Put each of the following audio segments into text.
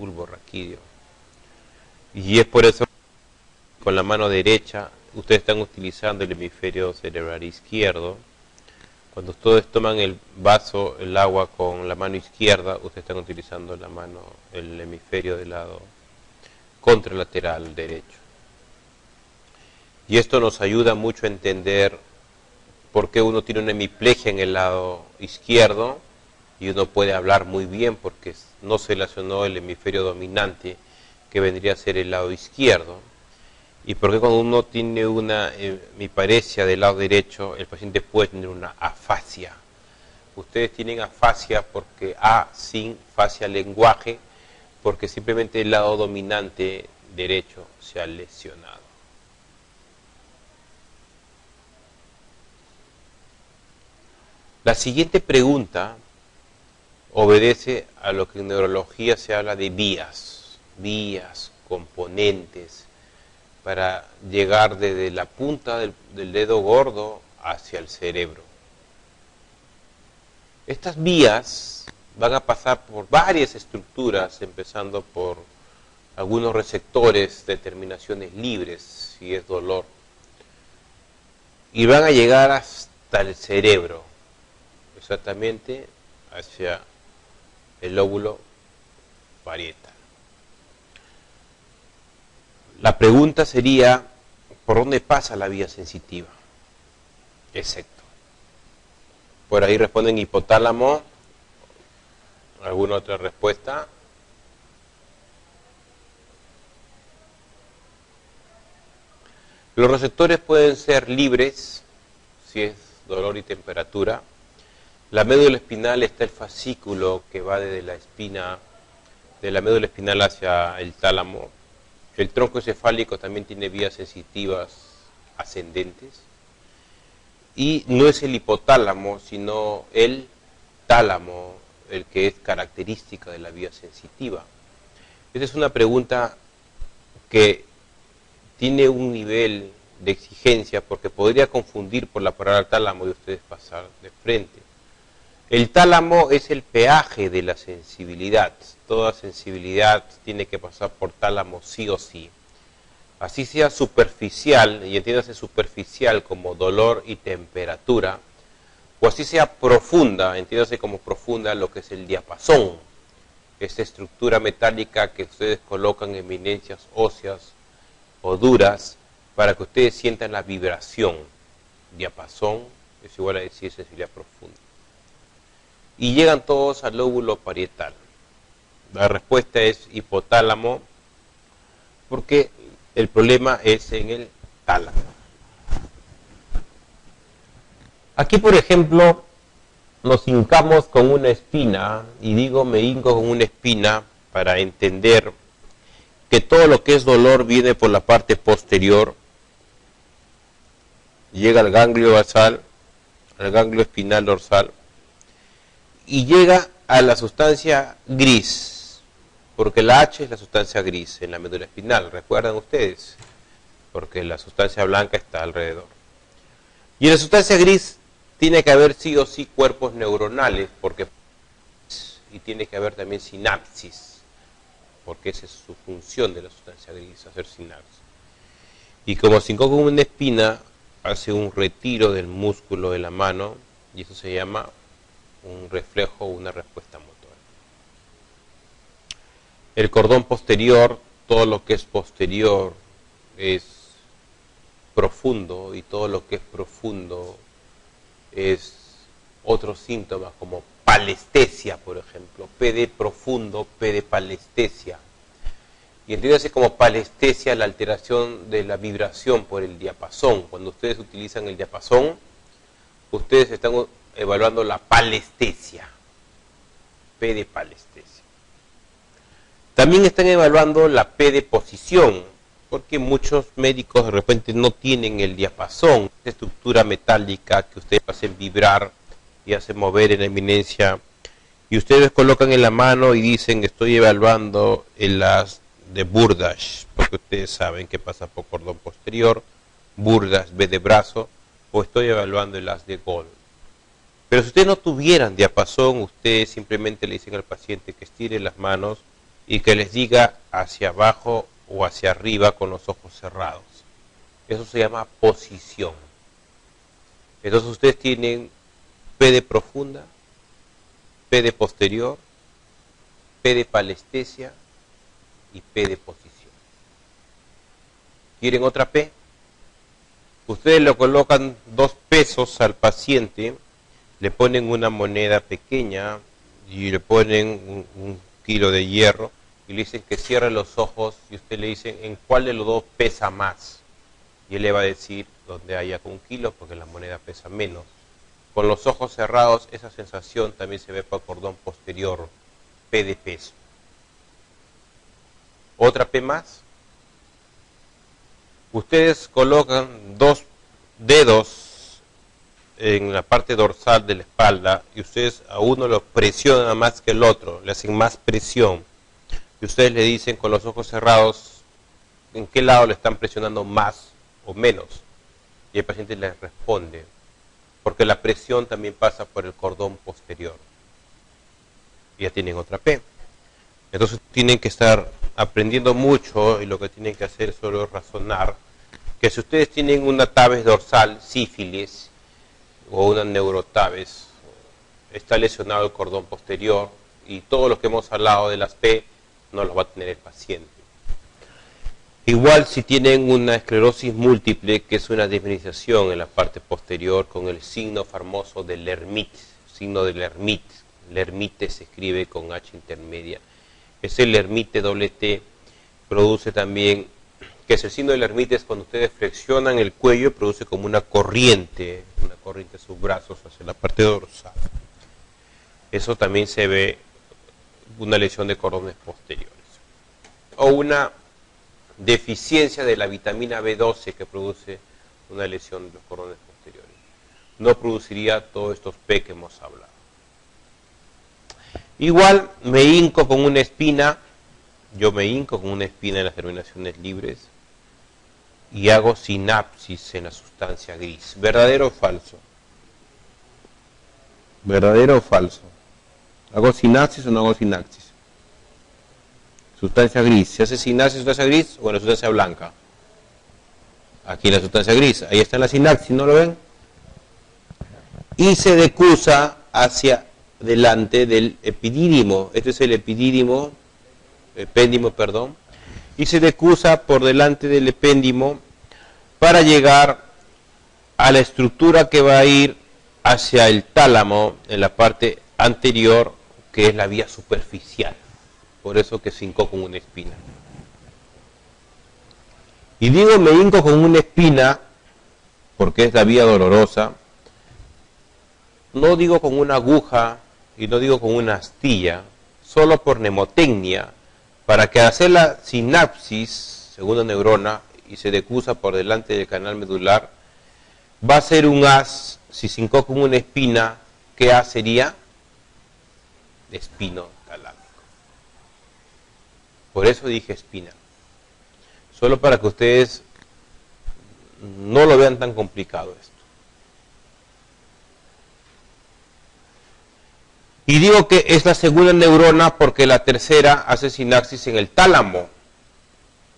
bulbo raquídeo. Y es por eso que con la mano derecha ustedes están utilizando el hemisferio cerebral izquierdo. Cuando ustedes toman el vaso, el agua con la mano izquierda, ustedes están utilizando el hemisferio del lado contralateral derecho. Y esto nos ayuda mucho a entender por qué uno tiene una hemiplegia en el lado izquierdo y uno puede hablar muy bien porque no se relacionó el hemisferio dominante, que vendría a ser el lado izquierdo. Y por qué cuando uno tiene una hemiparesia del lado derecho, el paciente puede tener una afasia. Ustedes tienen afasia porque sin fascia lenguaje, porque simplemente el lado dominante derecho se ha lesionado. La siguiente pregunta obedece a lo que en neurología se habla de vías, componentes, para llegar desde la punta del dedo gordo hacia el cerebro. Estas vías van a pasar por varias estructuras, empezando por algunos receptores de terminaciones libres, si es dolor, y van a llegar hasta el cerebro, exactamente hacia el lóbulo parietal. La pregunta sería, ¿por dónde pasa la vía sensitiva? Exacto. Por ahí responden hipotálamo. ¿Alguna otra respuesta? Los receptores pueden ser libres, si es dolor y temperatura. La médula espinal está el fascículo que va desde la espina, de la médula espinal hacia el tálamo. El tronco encefálico también tiene vías sensitivas ascendentes. Y no es el hipotálamo, sino el tálamo, el que es característica de la vía sensitiva. Esta es una pregunta que tiene un nivel de exigencia porque podría confundir por la palabra tálamo y ustedes pasar de frente. El tálamo es el peaje de la sensibilidad. Toda sensibilidad tiene que pasar por tálamo sí o sí. Así sea superficial, y entiéndase superficial como dolor y temperatura, o así sea profunda, entiéndase como profunda lo que es el diapasón, esta estructura metálica que ustedes colocan en eminencias óseas o duras para que ustedes sientan la vibración. Diapasón es igual a decir sensibilidad profunda. Y llegan todos al lóbulo parietal. La respuesta es hipotálamo, porque el problema es en el tálamo. Aquí, por ejemplo, nos hincamos con una espina, y digo me hinco con una espina para entender que todo lo que es dolor viene por la parte posterior, llega al ganglio basal, al ganglio espinal dorsal, y llega a la sustancia gris, porque la H es la sustancia gris en la médula espinal, ¿recuerdan ustedes? Porque la sustancia blanca está alrededor. Y en la sustancia gris tiene que haber sí o sí cuerpos neuronales, porque y tiene que haber también sinapsis, porque esa es su función de la sustancia gris, hacer sinapsis. Y como se hincó con una espina, hace un retiro del músculo de la mano, y eso se llama un reflejo o una respuesta motora. El cordón posterior, todo lo que es posterior es profundo, y todo lo que es profundo es otro síntoma como palestesia, por ejemplo, P de profundo, P de palestesia. Y entiéndase como palestesia la alteración de la vibración por el diapasón. Cuando ustedes utilizan el diapasón, ustedes están evaluando la palestesia, P de palestesia. También están evaluando la P de posición, porque muchos médicos de repente no tienen el diapasón, esa estructura metálica que ustedes hacen vibrar y hacen mover en la eminencia, y ustedes colocan en la mano y dicen estoy evaluando el as de Burdach, porque ustedes saben que pasa por cordón posterior, Burdach, B de brazo, o estoy evaluando el as de Gold. Pero si ustedes no tuvieran diapasón, ustedes simplemente le dicen al paciente que estire las manos y que les diga hacia abajo o hacia arriba con los ojos cerrados. Eso se llama posición. Entonces ustedes tienen P de profunda, P de posterior, P de palestesia y P de posición. ¿Quieren otra P? Ustedes le colocan 2 pesos al paciente, le ponen una moneda pequeña y le ponen un kilo de hierro y le dicen que cierre los ojos y usted le dice en cuál de los 2 pesa más. Y él le va a decir donde haya con 1 kilo porque la moneda pesa menos. Con los ojos cerrados esa sensación también se ve por el cordón posterior, P de peso. ¿Otra P más? Ustedes colocan 2 dedos en la parte dorsal de la espalda y ustedes a uno lo presionan más que el otro, le hacen más presión. Y ustedes le dicen con los ojos cerrados en qué lado le están presionando más o menos. Y el paciente les responde, porque la presión también pasa por el cordón posterior. Y ya tienen otra P. Entonces tienen que estar aprendiendo mucho y lo que tienen que hacer es solo razonar que si ustedes tienen una tabes dorsal, sífilis, o una neurotabes, está lesionado el cordón posterior y todo lo que hemos hablado de las P no los va a tener el paciente. Igual si tienen una esclerosis múltiple, que es una desminización en la parte posterior con el signo famoso de Lermite, signo de Lermite, Lermite se escribe con H intermedia, ese Lermite doble T produce también, que es el signo de Lermite, es cuando ustedes flexionan el cuello y produce como una corriente de sus brazos hacia la parte dorsal. Eso también se ve una lesión de cordones posteriores. O una deficiencia de la vitamina B12 que produce una lesión de los cordones posteriores. No produciría todos estos P que hemos hablado. Igual me hinco con una espina, yo me hinco con una espina en las terminaciones libres y hago sinapsis en la sustancia gris. ¿Verdadero o falso? ¿Verdadero o falso? ¿Hago sinapsis o no hago sinapsis? Sustancia gris. ¿Se hace sinapsis en sustancia gris o en la sustancia blanca? Aquí en la sustancia gris. Ahí está la sinapsis, ¿no lo ven? Y se decusa hacia delante del epidídimo. Este es el epidídimo, perdón. Y se decusa por delante del epéndimo para llegar a la estructura que va a ir hacia el tálamo en la parte anterior, que es la vía superficial. Por eso que se hincó con una espina. Y digo me hinco con una espina porque es la vía dolorosa. No digo con una aguja y no digo con una astilla, solo por mnemotecnia, para que al hacer la sinapsis, segunda neurona, y se decusa por delante del canal medular, va a ser un as, si se hincó con una espina, ¿qué as sería? Espino talámico. Por eso dije espina. Solo para que ustedes no lo vean tan complicado esto. Y digo que es la segunda neurona porque la tercera hace sinapsis en el tálamo.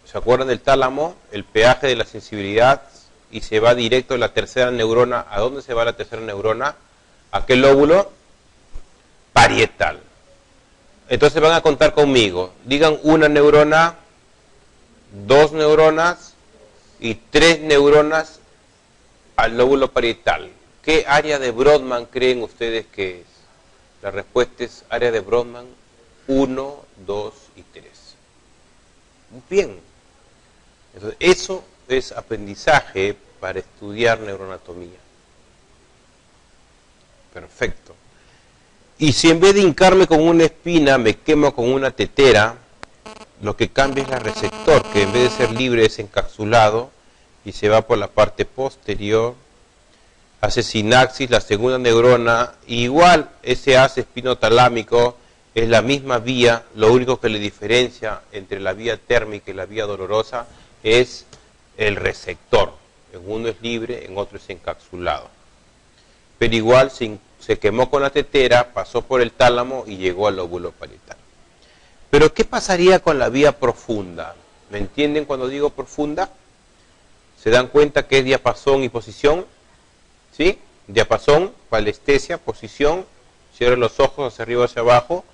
¿Se acuerdan del tálamo? El peaje de la sensibilidad, y se va directo a la tercera neurona. ¿A dónde se va la tercera neurona? ¿A qué lóbulo? Parietal. Entonces van a contar conmigo. Digan una neurona, 2 neuronas y 3 neuronas al lóbulo parietal. ¿Qué área de Brodmann creen ustedes que es? La respuesta es área de Brodmann 1, 2 y 3. Bien. Entonces, eso es aprendizaje para estudiar neuroanatomía. Perfecto. Y si en vez de hincarme con una espina me quemo con una tetera, lo que cambia es el receptor, que en vez de ser libre es encapsulado y se va por la parte posterior, hace sinapsis, la segunda neurona, igual ese haz espinotalámico es la misma vía, lo único que le diferencia entre la vía térmica y la vía dolorosa es el receptor. En uno es libre, en otro es encapsulado. Pero igual se quemó con la tetera, pasó por el tálamo y llegó al lóbulo parietal. Pero ¿qué pasaría con la vía profunda? ¿Me entienden cuando digo profunda? ¿Se dan cuenta que es diapasón y posición? ¿Sí? Diapasón, palestesia, posición, cierren los ojos hacia arriba, hacia abajo.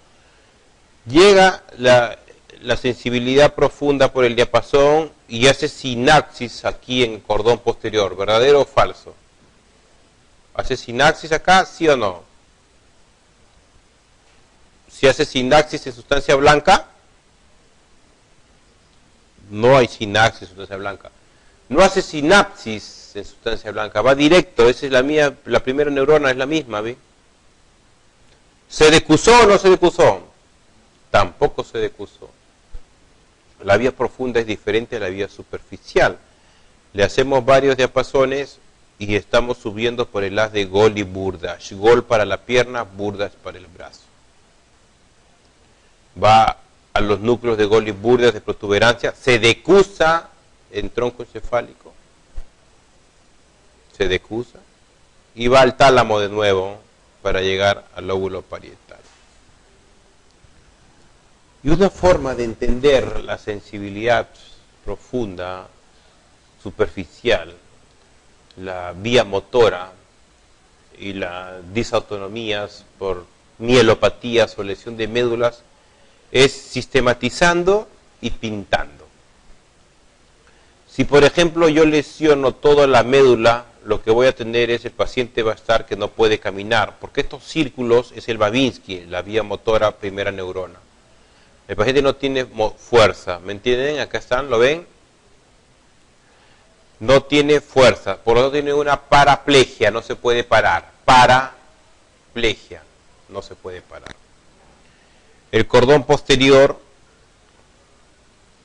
Llega la sensibilidad profunda por el diapasón y hace sinapsis aquí en el cordón posterior, ¿verdadero o falso? ¿Hace sinapsis acá, sí o no? Si hace sinapsis en sustancia blanca, no hay sinapsis en sustancia blanca. No hace sinapsis en sustancia blanca, va directo, esa es la primera neurona es la misma, ¿ve? ¿Se decusó o no se decusó? Tampoco se decusó. La vía profunda es diferente a la vía superficial. Le hacemos varios diapasones y estamos subiendo por el haz de Gol y Burdash. Gol para la pierna, Burdash para el brazo. Va a los núcleos de Gol y Burdash de protuberancia, se decusa en tronco encefálico, se decusa y va al tálamo de nuevo para llegar al lóbulo parietal. Y una forma de entender la sensibilidad profunda, superficial, la vía motora y las disautonomías por mielopatías o lesión de médulas es sistematizando y pintando. Si por ejemplo yo lesiono toda la médula, lo que voy a tener es el paciente va a estar que no puede caminar, porque estos círculos es el Babinski, la vía motora primera neurona. El paciente no tiene fuerza, ¿me entienden? Acá están, ¿lo ven? No tiene fuerza, por lo tanto tiene una paraplegia, no se puede parar. Paraplegia, no se puede parar. El cordón posterior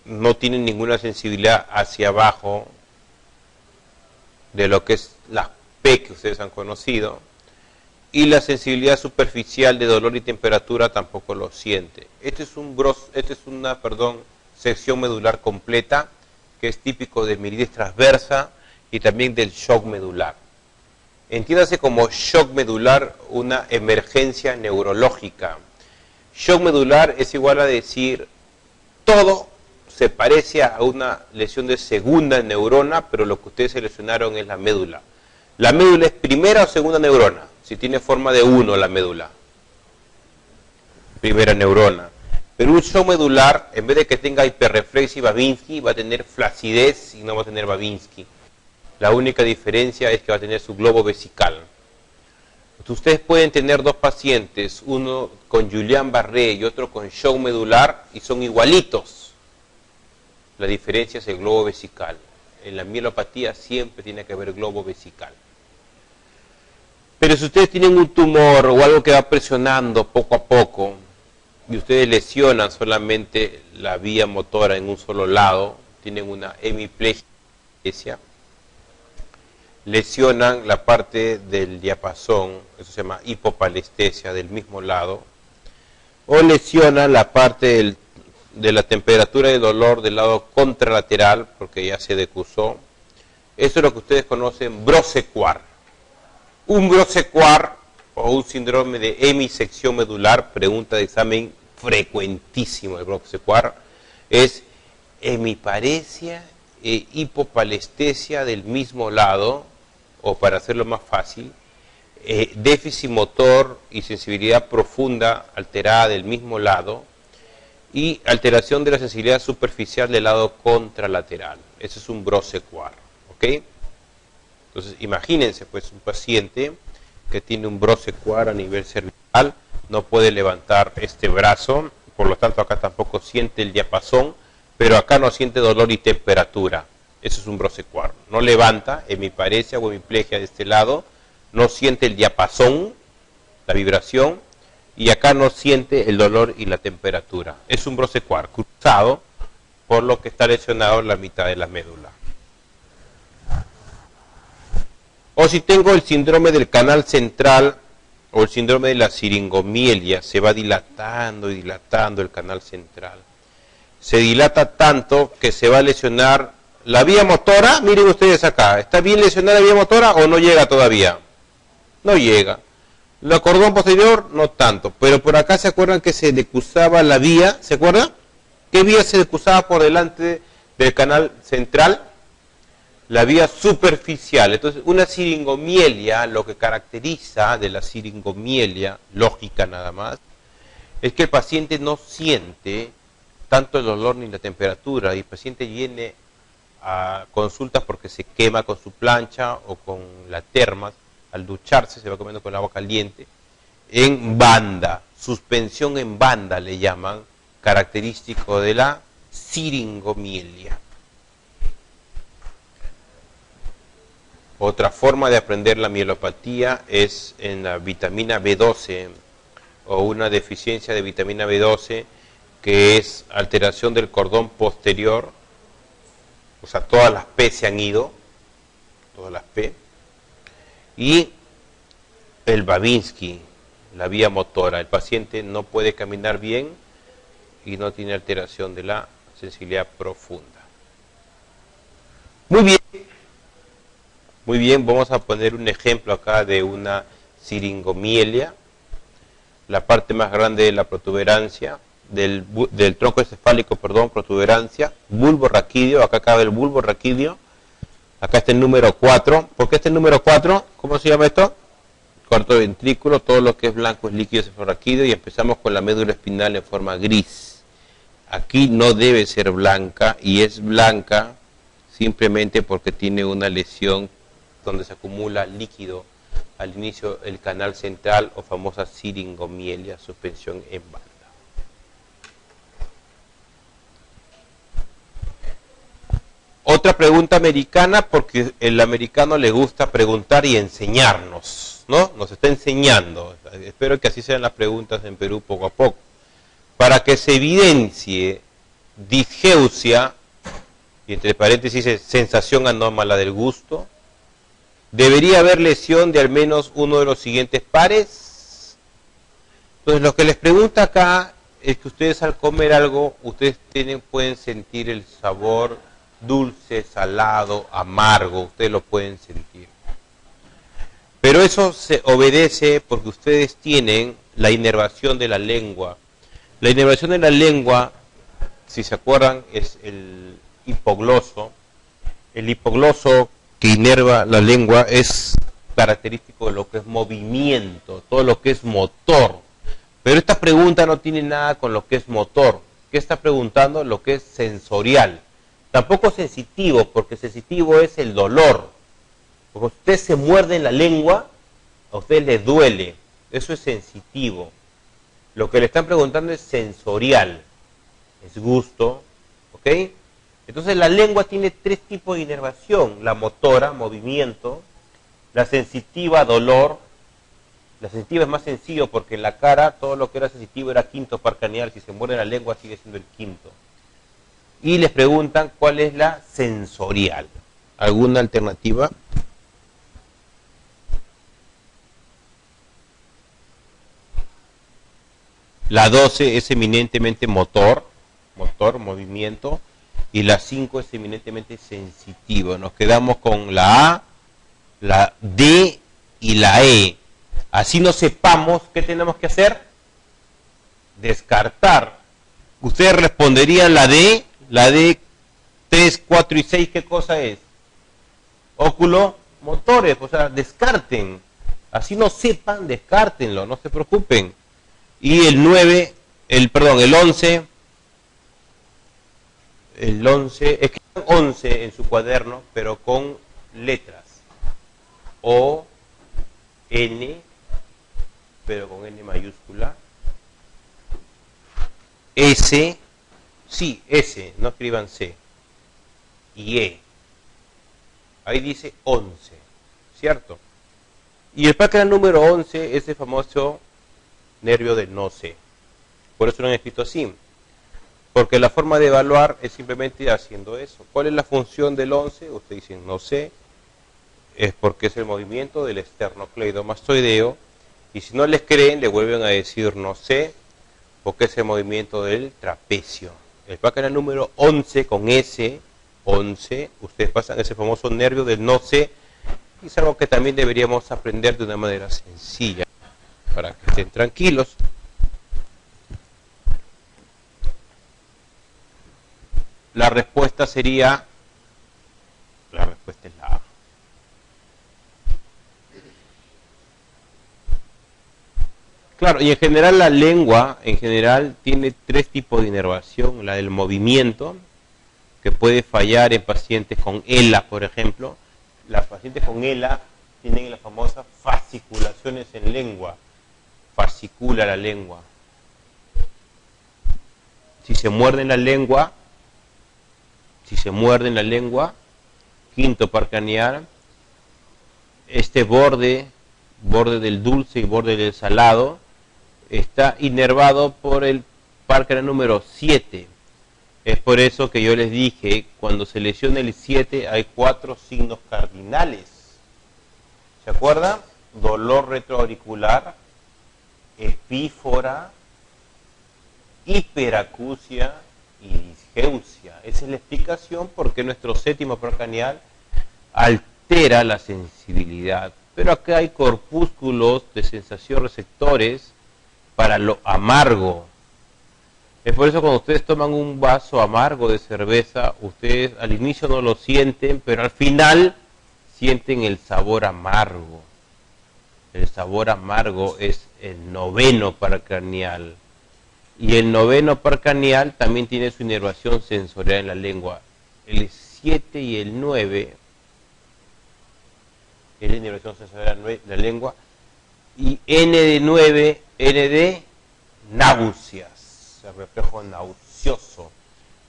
no tiene ninguna sensibilidad hacia abajo de lo que es las P que ustedes han conocido. Y la sensibilidad superficial de dolor y temperatura tampoco lo siente. Esta es una sección medular completa que es típico de mirides transversa y también del shock medular. Entiéndase como shock medular una emergencia neurológica. Shock medular es igual a decir todo se parece a una lesión de segunda neurona, pero lo que ustedes seleccionaron es la médula. ¿La médula es primera o segunda neurona? Si tiene forma de 1 la médula. Primera neurona. Pero un shock medular, en vez de que tenga hiperreflexia y Babinski, va a tener flacidez y no va a tener Babinski. La única diferencia es que va a tener su globo vesical. Ustedes pueden tener dos pacientes, uno con Guillain-Barré y otro con shock medular, y son igualitos. La diferencia es el globo vesical. En la mielopatía siempre tiene que haber globo vesical. Pero si ustedes tienen un tumor o algo que va presionando poco a poco, y ustedes lesionan solamente la vía motora en un solo lado, tienen una hemiplegia, lesionan la parte del diapasón, eso se llama hipopalestesia del mismo lado, o lesionan la parte de la temperatura y dolor del lado contralateral, porque ya se decusó. Eso es lo que ustedes conocen Brosequard. Un Brosequard o un síndrome de hemisección medular, pregunta de examen frecuentísimo el Brosequard, es hemiparesia e hipopalestesia del mismo lado, o para hacerlo más fácil, déficit motor y sensibilidad profunda alterada del mismo lado, y alteración de la sensibilidad superficial del lado contralateral. Ese es un Brosequard, ¿ok? Entonces, imagínense, pues, un paciente que tiene un Brosequard a nivel cervical, no puede levantar este brazo, por lo tanto acá tampoco siente el diapasón, pero acá no siente dolor y temperatura. Eso es un Brosequard. No levanta hemiparesia o hemiplegia de este lado, no siente el diapasón, la vibración, y acá no siente el dolor y la temperatura. Es un Brosequard cruzado, por lo que está lesionado la mitad de la médula. O si tengo el síndrome del canal central o el síndrome de la siringomielia, se va dilatando y dilatando el canal central. Se dilata tanto que se va a lesionar la vía motora. Miren ustedes acá, ¿está bien lesionada la vía motora o no llega todavía? No llega. El cordón posterior no tanto, pero por acá se acuerdan que se decusaba la vía, ¿se acuerdan? ¿Qué vía se decusaba por delante del canal central? La vía superficial. Entonces, una siringomielia, lo que caracteriza de la siringomielia, lógica nada más, es que el paciente no siente tanto el dolor ni la temperatura, y el paciente viene a consultas porque se quema con su plancha o con la termas, al ducharse se va comiendo con el agua caliente, en banda, suspensión en banda le llaman, característico de la siringomielia. Otra forma de aprender la mielopatía es en la vitamina B12 o una deficiencia de vitamina B12, que es alteración del cordón posterior, o sea, todas las P se han ido, todas las P, y el Babinski, la vía motora. El paciente no puede caminar bien y no tiene alteración de la sensibilidad profunda. Muy bien. Muy bien, vamos a poner un ejemplo acá de una siringomielia. La parte más grande de la protuberancia, del tronco encefálico, perdón, protuberancia, bulbo raquídeo, acá cabe el bulbo raquídeo, acá está el número 4. ¿Por qué está el número 4? ¿Cómo se llama esto? Cuarto ventrículo, todo lo que es blanco es líquido cefalorraquídeo, y empezamos con la médula espinal en forma gris. Aquí no debe ser blanca, y es blanca simplemente porque tiene una lesión donde se acumula líquido al inicio del canal central, o famosa siringomielia, suspensión en banda. Otra pregunta americana, porque el americano le gusta preguntar y enseñarnos, ¿no? Nos está enseñando. Espero que así sean las preguntas en Perú poco a poco. Para que se evidencie disgeusia, y entre paréntesis dice sensación anómala del gusto, ¿debería haber lesión de al menos uno de los siguientes pares? Entonces, lo que les pregunta acá es que ustedes al comer algo, ustedes pueden sentir el sabor dulce, salado, amargo, ustedes lo pueden sentir. Pero eso se obedece porque ustedes tienen la inervación de la lengua. La inervación de la lengua, si se acuerdan, es el hipogloso. El hipogloso que inerva la lengua es característico de lo que es movimiento, todo lo que es motor. Pero esta pregunta no tiene nada con lo que es motor. ¿Qué está preguntando? Lo que es sensorial. Tampoco sensitivo, porque sensitivo es el dolor. Porque usted se muerde en la lengua, a usted le duele. Eso es sensitivo. Lo que le están preguntando es sensorial. Es gusto, ¿ok? Entonces la lengua tiene tres tipos de inervación: la motora, movimiento; la sensitiva, dolor. La sensitiva es más sencillo porque en la cara todo lo que era sensitivo era quinto par craneal. Si se muerde la lengua sigue siendo el quinto. Y les preguntan cuál es la sensorial. ¿Alguna alternativa? La 12 es eminentemente motor, movimiento. Y la 5 es eminentemente sensitivo. Nos quedamos con la A, la D y la E. Así no sepamos qué tenemos que hacer. Descartar. Ustedes responderían la D 3, 4 y 6, ¿qué cosa es? Oculomotores, o sea, descarten. Así no sepan, descártenlo, no se preocupen. Y el 11, escriban 11 en su cuaderno, pero con letras. O, N, pero con N mayúscula. S, sí, S, no escriban C. Y E. Ahí dice 11, ¿cierto? Y el páncreas número 11 es el famoso nervio del no sé. Por eso lo han escrito así. Porque la forma de evaluar es simplemente haciendo eso. ¿Cuál es la función del 11? Ustedes dicen no sé. Es porque es el movimiento del esternocleidomastoideo. Y si no les creen, le vuelven a decir no sé, porque es el movimiento del trapecio. El páncreas número 11 con S, 11, ustedes pasan ese famoso nervio del no sé, y es algo que también deberíamos aprender de una manera sencilla. para que estén tranquilos. La respuesta sería, la respuesta es la A. Claro, y en general la lengua, tiene tres tipos de inervación. La del movimiento, que puede fallar en pacientes con ELA, por ejemplo. Las pacientes con ELA tienen las famosas fasciculaciones en lengua. Fascicula la lengua. Si se muerden la lengua, quinto par craneal, este borde del dulce y borde del salado, está inervado por el par craneal número 7. Es por eso que yo les dije, cuando se lesiona el 7 hay 4 signos cardinales. ¿Se acuerdan? Dolor retroauricular, epífora, hiperacusia y disgeusia. Esa es la explicación por qué nuestro séptimo par craneal altera la sensibilidad. Pero acá hay corpúsculos de sensación receptores para lo amargo. Es por eso cuando ustedes toman un vaso amargo de cerveza, ustedes al inicio no lo sienten, pero al final sienten el sabor amargo. El sabor amargo es el noveno par craneal. Y el noveno par craneal también tiene su inervación sensorial en la lengua. El 7 y el 9 es la inervación sensorial en la lengua. Y N de 9, N de náuseas, el reflejo nauseoso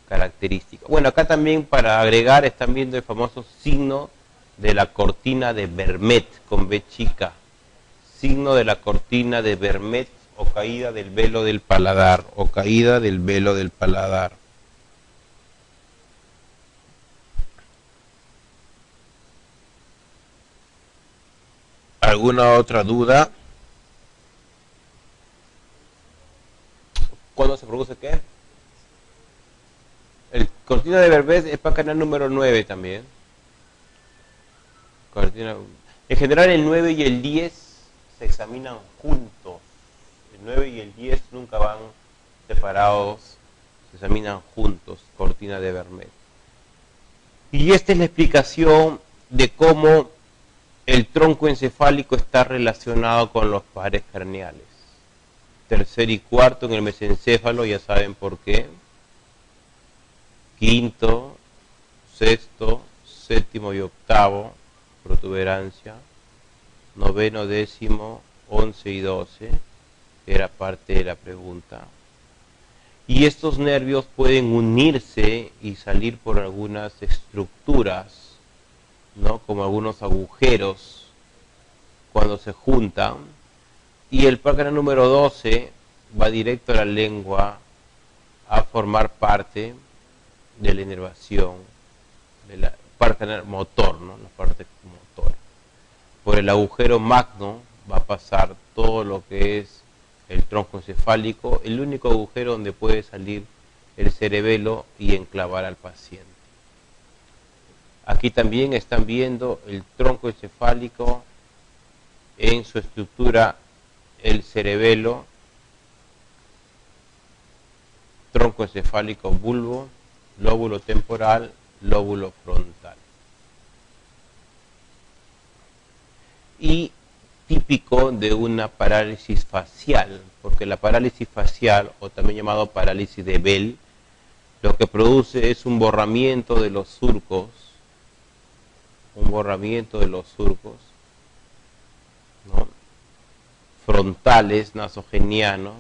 característico. Bueno, acá también para agregar están viendo el famoso signo de la cortina de Vermet con B chica. Signo de la cortina de Vermet o caída del velo del paladar, ¿Alguna otra duda? ¿Cuándo se produce qué? El cortina de Vermet es par craneal número 9 también. En general el 9 y el 10 se examinan juntos. El 9 y el 10 nunca van separados, se examinan juntos, cortina de Vermet. Y esta es la explicación de cómo el tronco encefálico está relacionado con los pares craneales. Tercer y cuarto en el mesencéfalo, ya saben por qué. Quinto, sexto, séptimo y octavo, protuberancia. Noveno, décimo, 11 y 12, era parte de la pregunta. Y estos nervios pueden unirse y salir por algunas estructuras, ¿no? Como algunos agujeros cuando se juntan. Y el par craneal número 12 va directo a la lengua a formar parte de la inervación, de la par craneal motor, ¿no? La parte motora. Por el agujero magno va a pasar todo lo que es el tronco encefálico, el único agujero donde puede salir el cerebelo y enclavar al paciente. Aquí también están viendo el tronco encefálico en su estructura, el cerebelo, tronco encefálico bulbo, lóbulo temporal, lóbulo frontal. Y típico de una parálisis facial, porque la parálisis facial, o también llamado parálisis de Bell, lo que produce es un borramiento de los surcos, ¿no? Frontales, nasogenianos,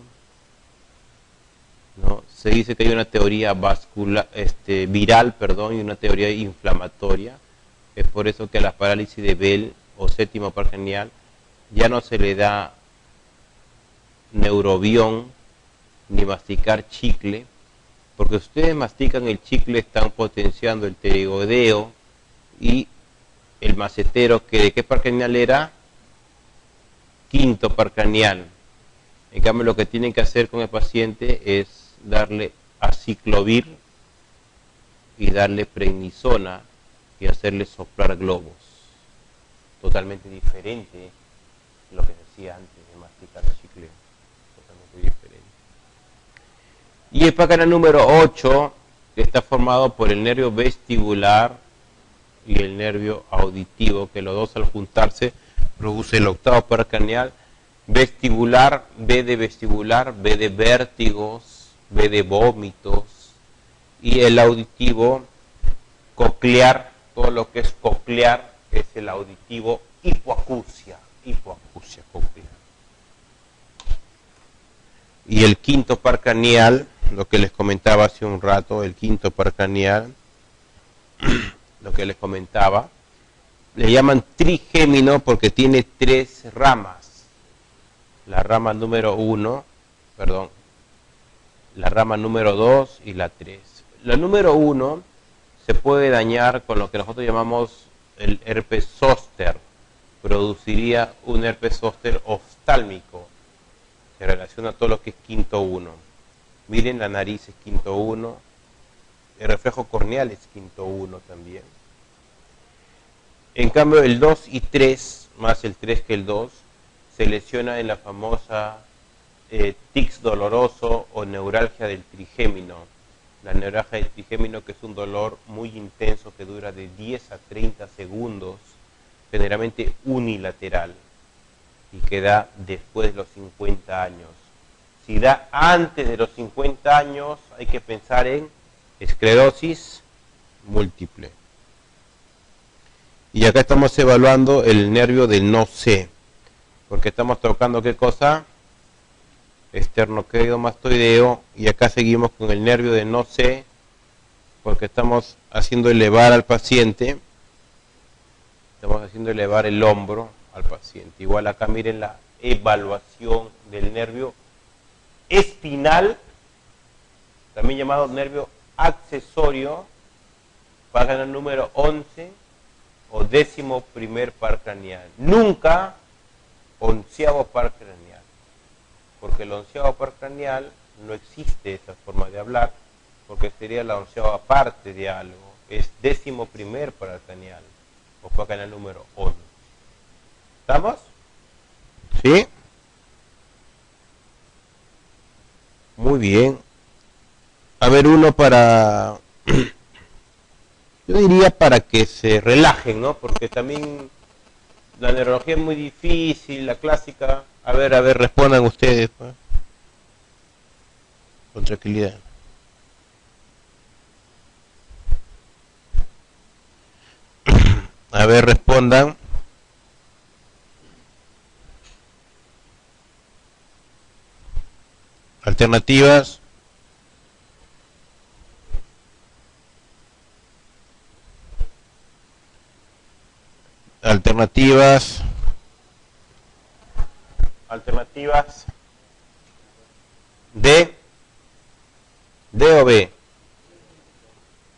¿no? Se dice que hay una teoría viral, y una teoría inflamatoria. Es por eso que a la parálisis de Bell o séptimo par craneal ya no se le da neurobión ni masticar chicle, porque ustedes mastican el chicle, están potenciando el pterigodeo y el macetero, que ¿de qué par craneal era? Quinto par craneal. En cambio, lo que tienen que hacer con el paciente es darle aciclovir y darle prednisona y hacerle soplar globos. Totalmente diferente de lo que decía antes de masticar chicle. Y el canal número 8, que está formado por el nervio vestibular y el nervio auditivo, que los dos al juntarse produce el octavo paracraneal. Vestibular, B de vestibular, B de vértigos, B de vómitos, y el auditivo coclear, todo lo que es coclear es el auditivo hipoacusia coclear. Y el quinto par craneal, lo que les comentaba hace un rato, el quinto par craneal, lo que les comentaba, le llaman trigémino porque tiene 3 ramas. La rama número 1, perdón, la rama número 2 y la 3. La número 1 se puede dañar con lo que nosotros llamamos el herpes zóster. Produciría un herpes zóster oftálmico. Se relaciona a todo lo que es quinto 1. Miren, la nariz es quinto 1. El reflejo corneal es quinto 1 también. En cambio, el 2 y 3, más el 3 que el 2, se lesiona en la famosa tics doloroso o neuralgia del trigémino. La neuralgia del trigémino, que es un dolor muy intenso que dura de 10 a 30 segundos, generalmente unilateral, y que da después de los 50 años. Si da antes de los 50 años, hay que pensar en esclerosis múltiple. Y acá estamos evaluando el nervio del no sé, porque estamos tocando ¿qué cosa? Esternocleidomastoideo, y acá seguimos con el nervio del no sé, porque estamos haciendo elevar al paciente, estamos haciendo elevar el hombro al paciente. Igual acá miren la evaluación del nervio espinal, también llamado nervio accesorio, para el número 11 o 11º par craneal. Nunca 11º par craneal, porque el 11º par craneal no existe esa forma de hablar, porque sería la 11ª parte de algo. Es 11º par craneal, o par craneal número 11. ¿Estamos? ¿Sí? Muy bien. A ver, uno para... Yo diría para que se relajen, ¿no? Porque también la neurología es muy difícil, la clásica. A ver, respondan ustedes, pues. Con tranquilidad. A ver, respondan. Alternativas. Alternativas. Alternativas. D. D o B.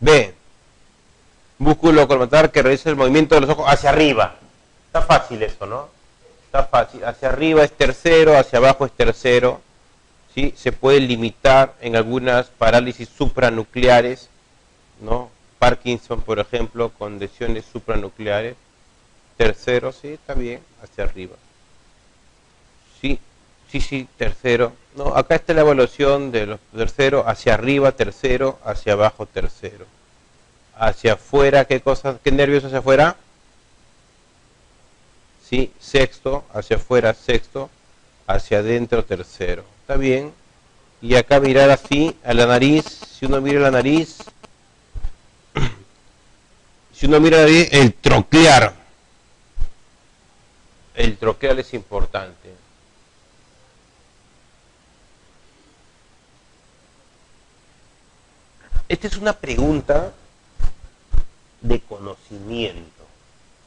B. Músculo colmatar que realiza el movimiento de los ojos hacia arriba. Está fácil eso, ¿no? Está fácil. Hacia arriba es tercero, hacia abajo es tercero. ¿Sí? Se puede limitar en algunas parálisis supranucleares, ¿no? Parkinson, por ejemplo, con lesiones supranucleares. Tercero, sí, está bien, hacia arriba. Sí, tercero. No, acá está la evaluación de los tercero, hacia arriba, tercero, hacia abajo, tercero. Hacia afuera, ¿qué cosas? ¿Qué nervios hacia afuera? Sí, sexto, hacia afuera, sexto, hacia adentro, tercero. Está bien. Y acá mirar así a la nariz. Si uno mira la nariz, el troclear. El troclear es importante. Esta es una pregunta de conocimiento.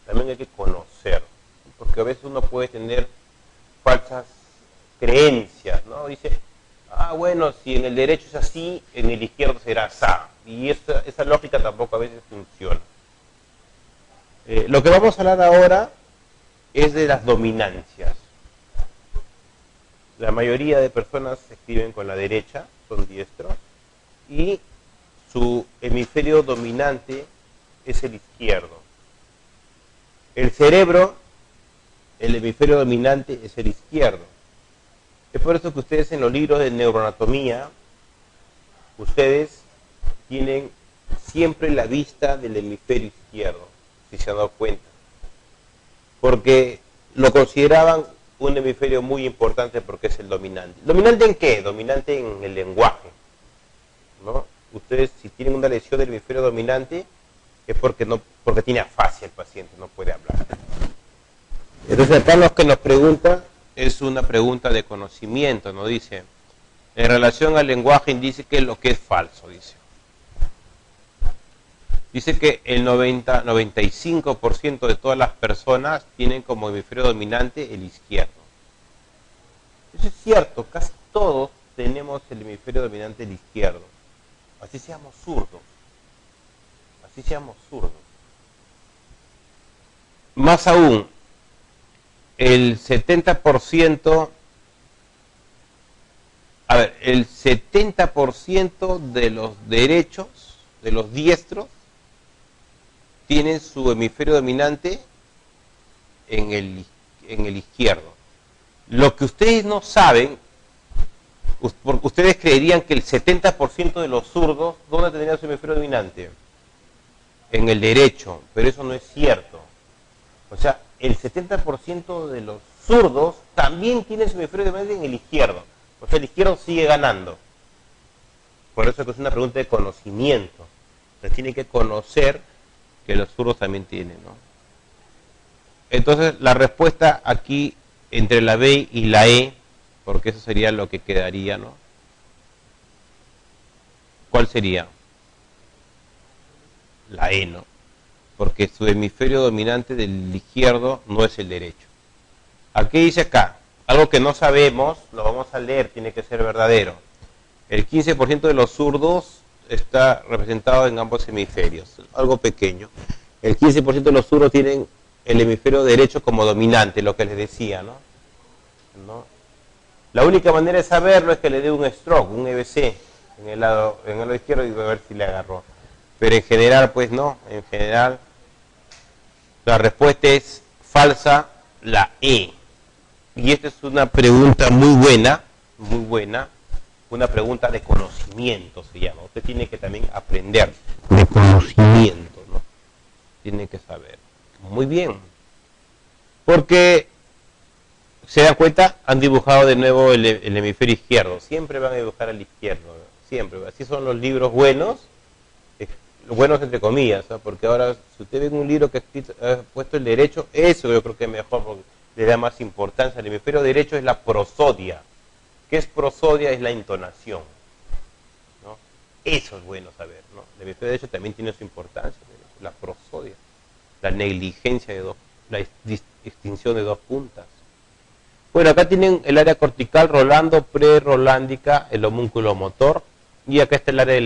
También hay que conocer, porque a veces uno puede tener falsas creencias, ¿no? Dice, bueno, si en el derecho es así, en el izquierdo será así. Y esa lógica tampoco a veces funciona. Lo que vamos a hablar ahora es de las dominancias. La mayoría de personas se escriben con la derecha, son diestros, y su hemisferio dominante es el izquierdo. El cerebro, el hemisferio dominante es el izquierdo. Es por eso que ustedes en los libros de neuroanatomía ustedes tienen siempre la vista del hemisferio izquierdo, si se han dado cuenta, porque lo consideraban un hemisferio muy importante porque es el dominante. ¿Dominante en qué? Dominante en el lenguaje, ¿no? Ustedes, si tienen una lesión del hemisferio dominante, es porque tiene afasia el paciente, no puede hablar. Entonces acá lo que nos pregunta es una pregunta de conocimiento, nos dice, en relación al lenguaje dice que lo que es falso, dice que el 95% de todas las personas tienen como hemisferio dominante el izquierdo. Eso es cierto, casi todos tenemos el hemisferio dominante el izquierdo, así seamos zurdos. Más aún, el 70% de los derechos, de los diestros, tienen su hemisferio dominante en el izquierdo. Lo que ustedes no saben, porque ustedes creerían que el 70% de los zurdos, ¿dónde tendrían su hemisferio dominante? En el derecho, pero eso no es cierto. O sea, el 70% de los zurdos también tienen su hemisferio dominante en el izquierdo. O sea, el izquierdo sigue ganando. Por eso es una pregunta de conocimiento. Ustedes tienen que conocer que los zurdos también tienen, ¿no? Entonces, la respuesta aquí entre la B y la E, porque eso sería lo que quedaría, ¿no? ¿Cuál sería? La E, ¿no? Porque su hemisferio dominante del izquierdo no es el derecho. ¿Qué dice acá? Algo que no sabemos, lo vamos a leer, tiene que ser verdadero. El 15% de los zurdos está representado en ambos hemisferios, algo pequeño. El 15% de los zurdos tienen el hemisferio derecho como dominante, lo que les decía, ¿no? La única manera de saberlo es que le dé un stroke, un EBC en el lado izquierdo y a ver si le agarró. Pero en general, pues no, en general la respuesta es falsa, la E. Y esta es una pregunta muy buena, una pregunta de conocimiento se llama. Usted tiene que también aprender de conocimiento, ¿no? Tiene que saber. Muy bien. Porque, ¿se dan cuenta? Han dibujado de nuevo el hemisferio izquierdo. Siempre van a dibujar al izquierdo, siempre. Así son los libros buenos. Buenos entre comillas, ¿no? Porque ahora si usted ve un libro que ha puesto el derecho, eso yo creo que es mejor porque le da más importancia. El hemisferio derecho es la prosodia. ¿Qué es prosodia? Es la entonación, ¿no? Eso es bueno saber, ¿no? El hemisferio derecho también tiene su importancia, la prosodia, la negligencia la extinción de dos puntas. Bueno, acá tienen el área cortical rolando, prerolándica, el homúnculo motor, y acá está el área del